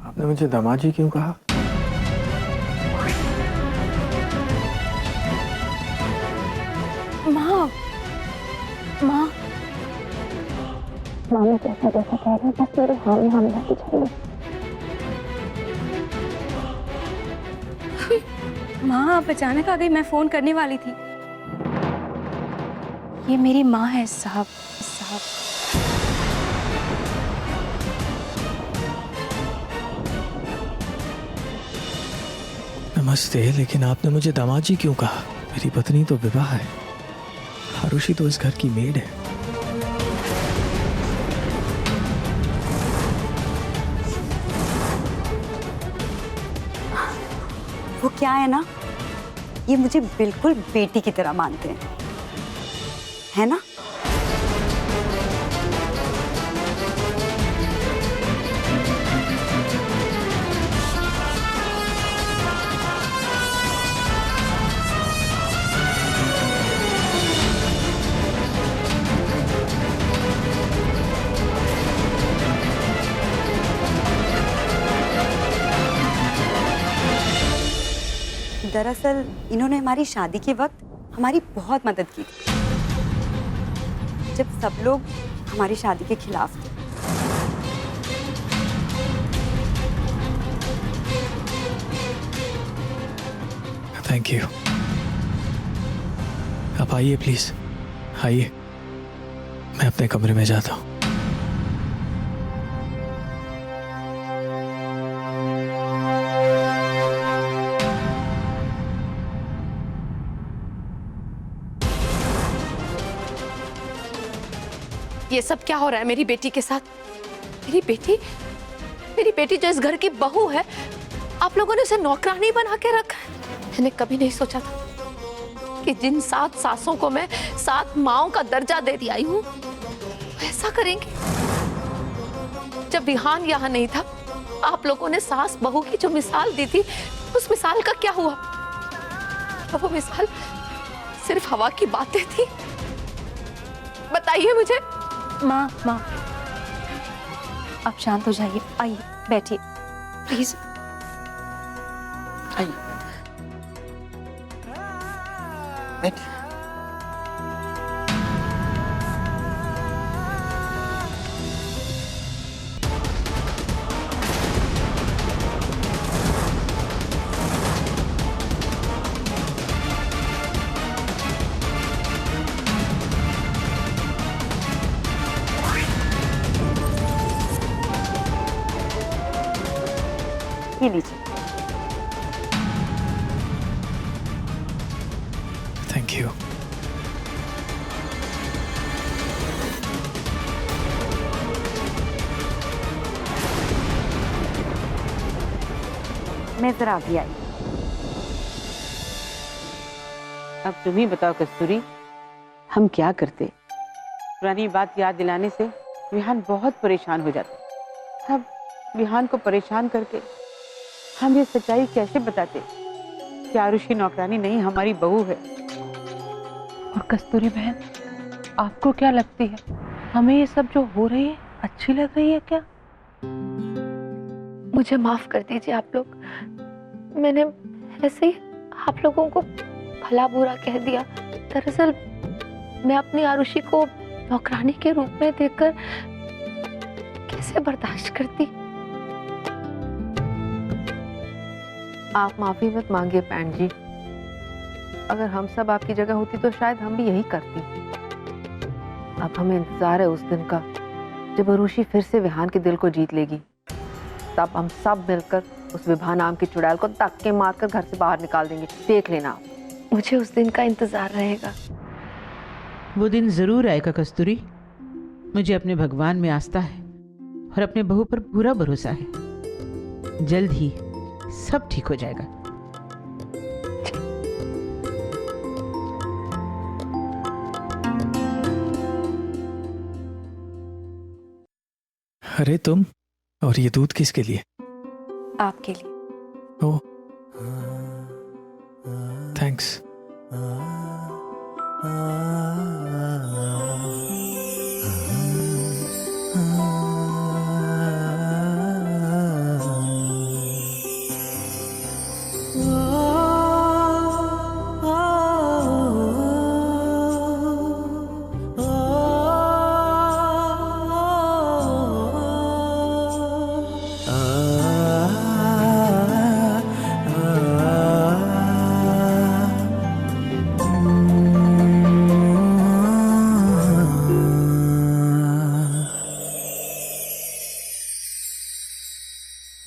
आपने मुझे दामाजी क्यों कहा? माँ, माँ, माँ मैं जैसा जैसा कह रही हूँ बस मेरे हाँ में हाँ मिलाती चाहिए। माँ आप अचानक आ गई, मैं फोन करने वाली थी। ये मेरी माँ है साहब। साहब नमस्ते, लेकिन आपने मुझे दामाजी क्यों कहा? मेरी पत्नी तो विवाह है। आरुषि तो इस घर की मेड है। वो क्या है ना, ये मुझे बिल्कुल बेटी की तरह मानते हैं, है ना? दरअसल इन्होंने हमारी शादी के वक्त हमारी बहुत मदद की थी, जब सब लोग हमारी शादी के खिलाफ थे। Thank you. आप आइए प्लीज, आइए। मैं अपने कमरे में जाता हूँ। ये सब क्या हो रहा है मेरी बेटी के साथ? मेरी बेटी जो इस घर की बहू है, आप लोगों ने उसे नौकरानी बना के रखा है। मैंने कभी नहीं सोचा था कि जिन 7 सासों को मैं 7 माओं का दर्जा दे दिया हूँ, ऐसा करेंगे। जब विहान यहाँ नहीं था, आप लोगों ने सास बहू की जो मिसाल दी थी, उस मिसाल का क्या हुआ? क्या वो मिसाल सिर्फ हवा की बातें थी? बताइए मुझे। माँ, माँ आप शांत हो जाइए, आइए बैठिए प्लीज। आइए बैठिए। ये लीजिए। Thank you. मैं जरा अभी आई। अब तुम ही बताओ कस्तूरी, हम क्या करते? पुरानी बात याद दिलाने से विहान बहुत परेशान हो जाता। अब विहान को परेशान करके हम ये सच्चाई कैसे बताते कि आरुषि नौकरानी नहीं, हमारी बहू है। और कस्तूरी बहन, आपको क्या लगती है, हमें ये सब जो हो रही है अच्छी लग रही है क्या? मुझे माफ कर दीजिए आप लोग। मैंने ऐसे ही आप लोगों को भला बुरा कह दिया। दरअसल मैं अपनी आरुषि को नौकरानी के रूप में देखकर कैसे बर्दाश्त करती। आप माफी मत मांगिए पैंट जी। अगर हम सब आपकी जगह होती तो शायद हम भी यही करती। अब हमें इंतजार है उस दिन का जब आरुषि फिर से विहान के दिल को जीत लेगी। तब हम सब मिलकर उस विभा नाम की चुड़ैल को धक्के मारकर घर से बाहर निकाल देंगे। देख लेना। मुझे उस दिन का इंतजार रहेगा। वो दिन जरूर आएगा कस्तूरी। मुझे अपने भगवान में आस्था है और अपने बहू पर पूरा भरोसा है। जल्द ही सब ठीक हो जाएगा। अरे तुम, और ये दूध किसके लिए? आपके लिए। ओह, थैंक्स।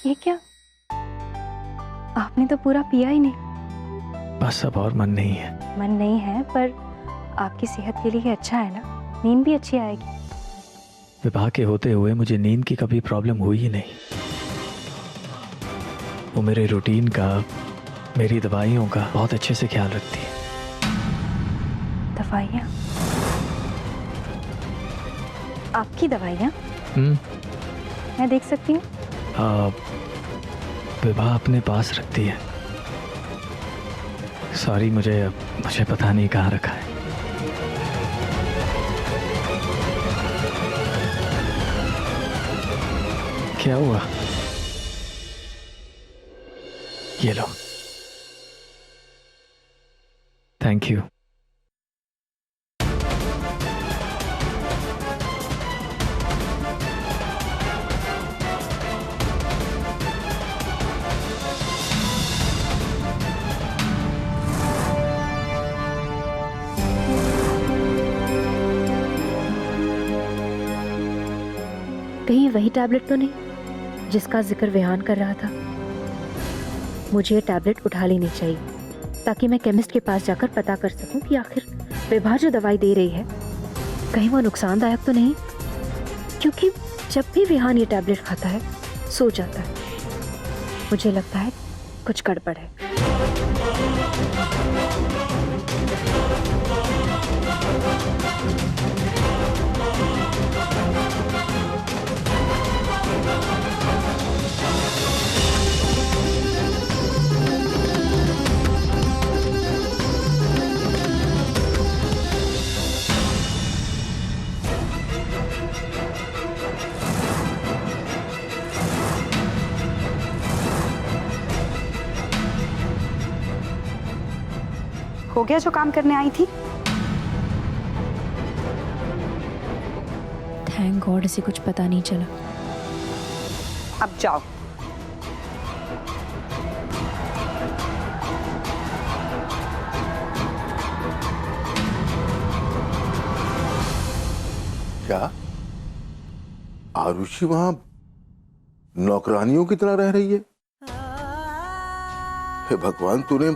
ये क्या? आपने तो पूरा पिया ही नहीं। बस अब और मन नहीं है। मन नहीं है पर आपकी सेहत के लिए अच्छा है ना, नींद भी अच्छी आएगी। विवाह के होते हुए मुझे नींद की कभी प्रॉब्लम हुई ही नहीं। वो मेरे रूटीन का, मेरी दवाइयों का बहुत अच्छे से ख्याल रखती है। दवाइयाँ? आपकी दवाइयाँ? मैं देख सकती हूँ? विवाह अपने पास रखती है। सॉरी, मुझे पता नहीं कहाँ रखा है। क्या हुआ? ये लो। Thank you. कहीं वही टैबलेट तो नहीं जिसका जिक्र विहान कर रहा था? मुझे ये टैबलेट उठा लेनी चाहिए ताकि मैं केमिस्ट के पास जाकर पता कर सकूं कि आखिर विभा जो दवाई दे रही है कहीं वो नुकसानदायक तो नहीं, क्योंकि जब भी विहान ये टैबलेट खाता है सो जाता है। मुझे लगता है कुछ गड़बड़ है। हो गया जो काम करने आई थी? थैंक गॉड इसे कुछ पता नहीं चला। अब जाओ। क्या आरुषि वहां नौकरानियों की तरह रह रही है? हे भगवान, तूने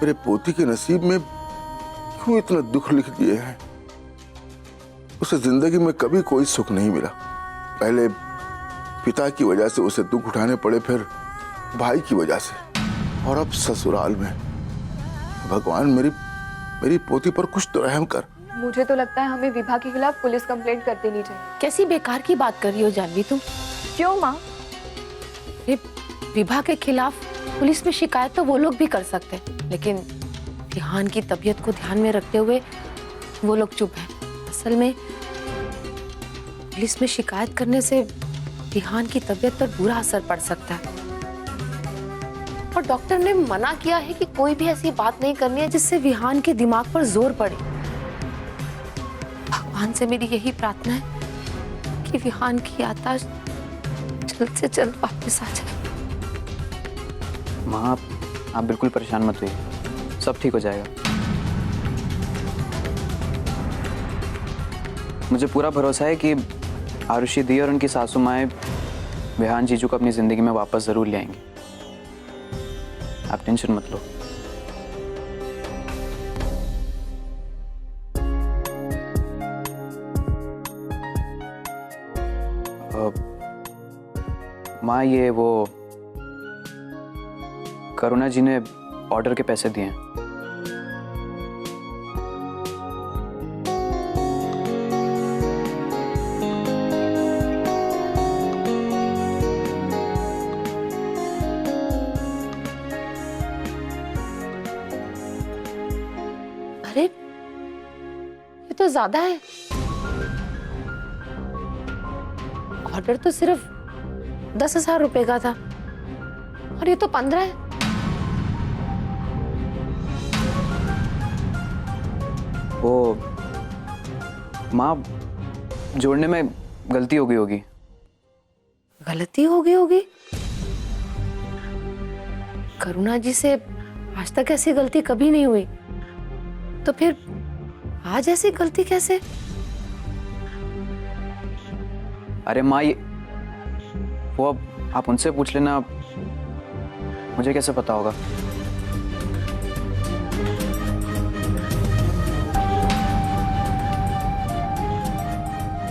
मेरे पोती के नसीब में क्यों इतना दुख लिख दिए हैं? उसे जिंदगी में कभी कोई सुख नहीं मिला। पहले पिता की वजह से उसे दुख उठाने पड़े, फिर भाई की वजह से, और अब ससुराल में। भगवान, मेरी पोती पर कुछ तो रहम कर। मुझे तो लगता है हमें विभा के खिलाफ पुलिस कंप्लेंट कर देनी चाहिए। कैसी बेकार की बात कर रही हो जानवी तुम? क्यों माँ? विभा के खिलाफ पुलिस में शिकायत तो वो लोग भी कर सकते हैं, लेकिन विहान की तबीयत को ध्यान में रखते हुए वो लोग चुप हैं। असल में पुलिस में शिकायत करने से विहान की तबीयत पर बुरा असर पड़ सकता है, और डॉक्टर ने मना किया है कि कोई भी ऐसी बात नहीं करनी है जिससे विहान के दिमाग पर जोर पड़े। भगवान से मेरी यही प्रार्थना है कि विहान की याददाश्त जल्द से जल्द वापस आ जाए। माँ, आप बिल्कुल परेशान मत होइए, सब ठीक हो जाएगा। मुझे पूरा भरोसा है कि आरुषि दी और उनकी सासू माएं विहान जीजू को अपनी जिंदगी में वापस जरूर ले आएंगे। आप टेंशन मत लो। माँ, ये वो करुणा जी ने ऑर्डर के पैसे दिए हैं। अरे ये तो ज्यादा है। ऑर्डर तो सिर्फ 10,000 रुपए का था और ये तो 15 है। वो माँ, जोड़ने में गलती हो गई होगी। गलती हो गई होगी? करुणा जी से आज तक ऐसी गलती कभी नहीं हुई, तो फिर आज ऐसी गलती कैसे? अरे माँ, ये वो अब आप उनसे पूछ लेना, मुझे कैसे पता होगा?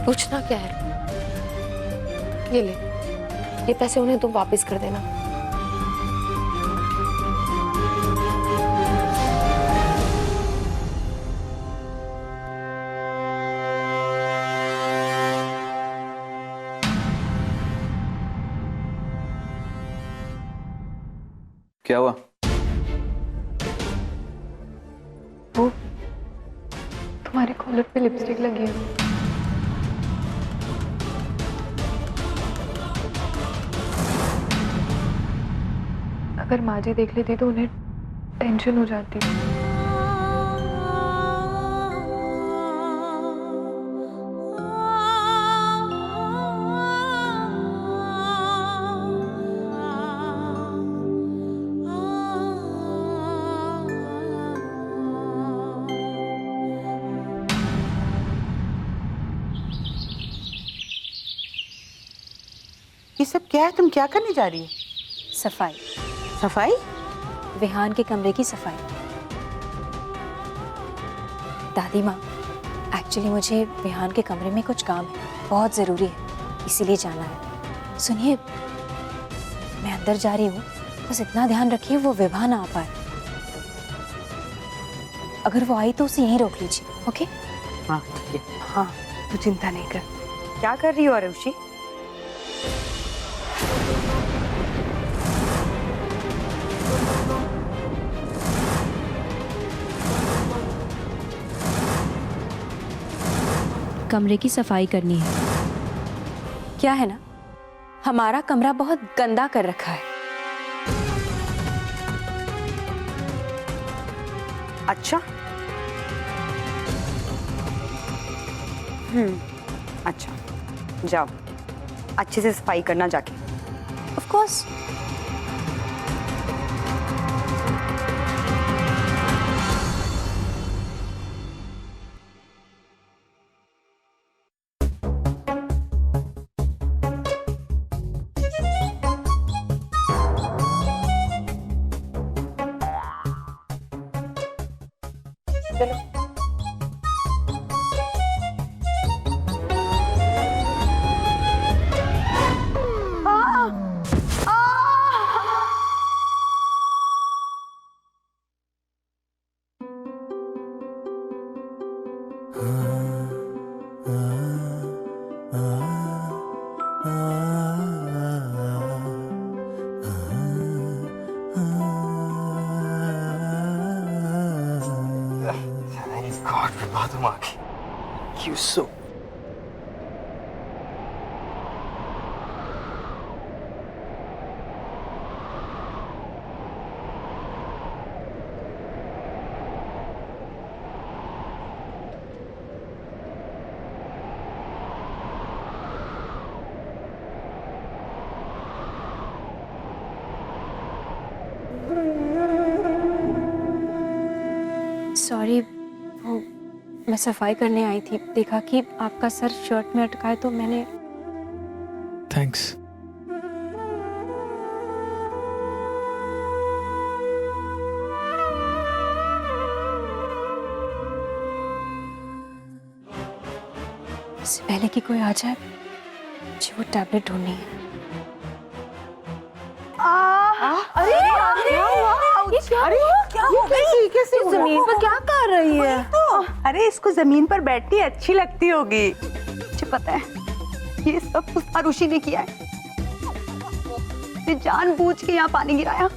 पूछना क्या है? ये ले, ये पैसे उन्हें तुम वापस कर देना। क्या हुआ? वो तुम्हारे कॉलर पे लिपस्टिक लगी है। अगर माँ जी देख लेती तो उन्हें टेंशन हो जाती। ये सब क्या है? तुम क्या करने जा रही हो? सफाई, सफाई? विहान के कमरे की सफाई। दादी माँ, एक्चुअली मुझे विहान के कमरे में कुछ काम है, बहुत ज़रूरी है, इसीलिए जाना है। सुनिए, मैं अंदर जा रही हूँ, बस इतना ध्यान रखिए वो विभा ना आ पाए। अगर वो आई तो उसे यहीं रोक लीजिए, ओके? हाँ ठीक है। हाँ, तू चिंता नहीं कर। क्या कर रही हो आरुषि? कमरे की सफाई करनी है। क्या है ना, हमारा कमरा बहुत गंदा कर रखा है। अच्छा? अच्छा, जाओ अच्छे से सफाई करना जाके। Of course. God, विभा तुम आ गई। You so सॉरी, वो मैं सफाई करने आई थी, देखा कि आपका सर शर्ट में अटका है तो मैंने। थैंक्स। इससे पहले कि कोई आ जाए, मुझे वो टैबलेट ढूंढनी है। अरे क्या हो गई? कैसे जमीन पर क्या कर रही है? अरे इसको जमीन पर बैठनी अच्छी लगती होगी। मुझे पता है ये सब उस आरुषि ने किया है। ये जानबूझ के यहाँ पानी गिराया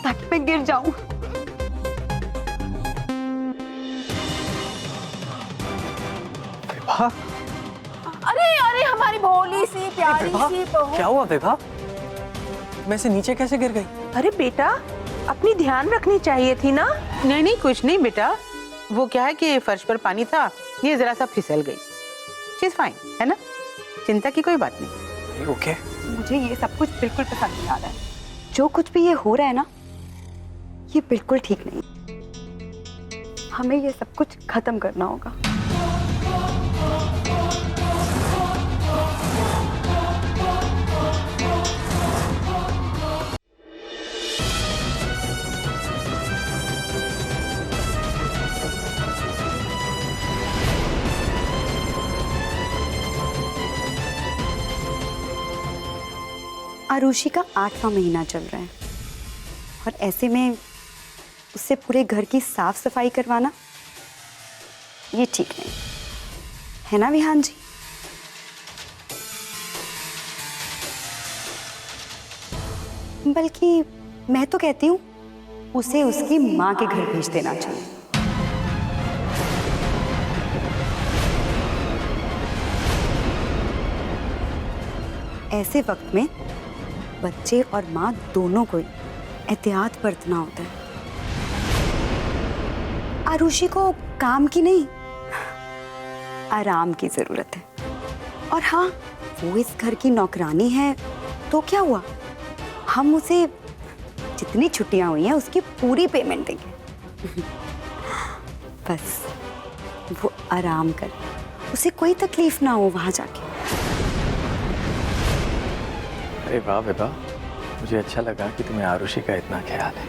ताकि मैं गिर जाऊं। विभा, अरे हमारी भोली सी प्यारी सी बहू। क्या हुआ विभा? मैं से नीचे कैसे गिर गई? अरे बेटा, अपनी ध्यान रखनी चाहिए थी ना। नहीं नहीं, कुछ नहीं बेटा, वो क्या है कि फर्श पर पानी था, ये जरा सा फिसल गई। शीज़ फाइन, है ना, चिंता की कोई बात नहीं। ओके। मुझे ये सब कुछ बिल्कुल पसंद नहीं आ रहा है। जो कुछ भी ये हो रहा है ना, ये बिल्कुल ठीक नहीं। हमें ये सब कुछ खत्म करना होगा। आरुषि का 8वां महीना चल रहा है और ऐसे में उससे पूरे घर की साफ सफाई करवाना ये ठीक नहीं है ना विहान जी? बल्कि मैं तो कहती हूँ उसे उसकी माँ के घर भेज देना चाहिए। ऐसे वक्त में बच्चे और माँ दोनों को एहतियात बरतना होता है। आरुषि को काम की नहीं, आराम की जरूरत है। और हाँ, वो इस घर की नौकरानी है तो क्या हुआ, हम उसे जितनी छुट्टियां हुई हैं उसकी पूरी पेमेंट देंगे। बस वो आराम करे, उसे कोई तकलीफ ना हो वहां जाके। अरे वाह विभा, मुझे अच्छा लगा कि तुम्हें आरुषि का इतना ख्याल है।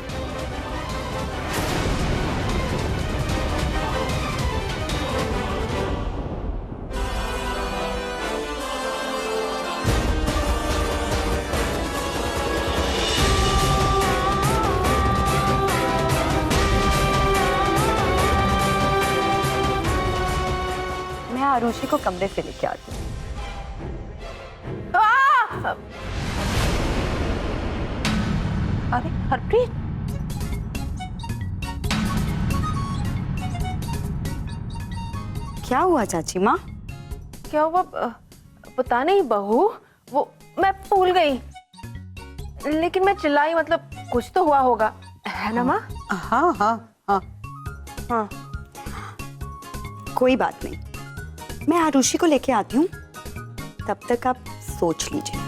मैं आरुषि को कमरे से लेके आती हूँ। अरे हरप्रीत, क्या हुआ चाची माँ? क्या हुआ? पता नहीं बहू, वो मैं भूल गई, लेकिन मैं चिल्लाई, मतलब कुछ तो हुआ होगा, है ना माँ? हाँ हाँ हाँ हाँ, कोई बात नहीं, मैं आरुषि को लेके आती हूँ, तब तक आप सोच लीजिए।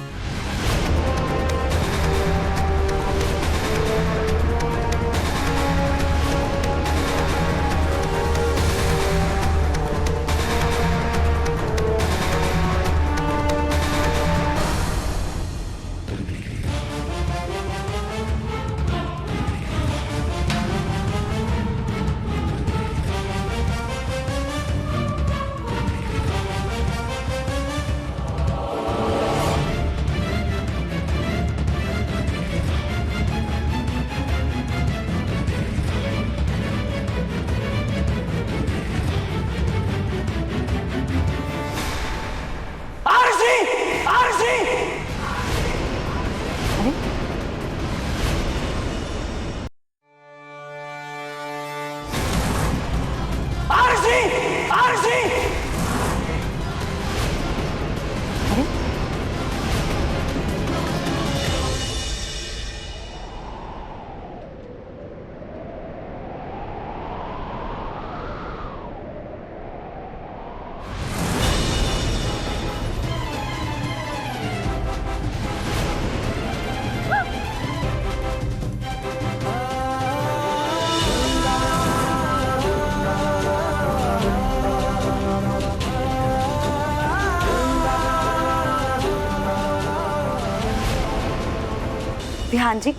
विहान जी,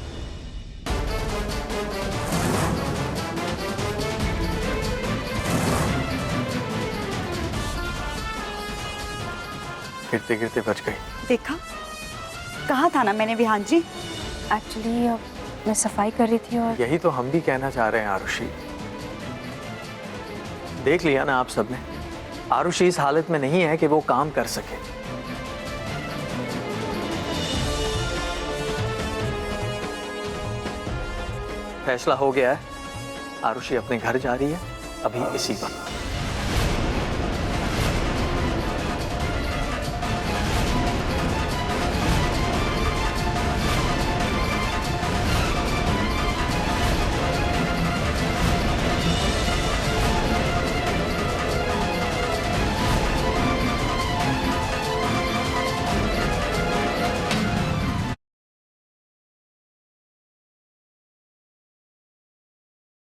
गिरते गिरते बच गई। देखा, कहा था ना मैंने विहान जी। एक्चुअली मैं सफाई कर रही थी और यही तो हम भी कहना चाह रहे हैं आरुषि। देख लिया ना आप सबने, आरुषि इस हालत में नहीं है कि वो काम कर सके। फैसला हो गया है, आरुषि अपने घर जा रही है अभी इसी वक्त।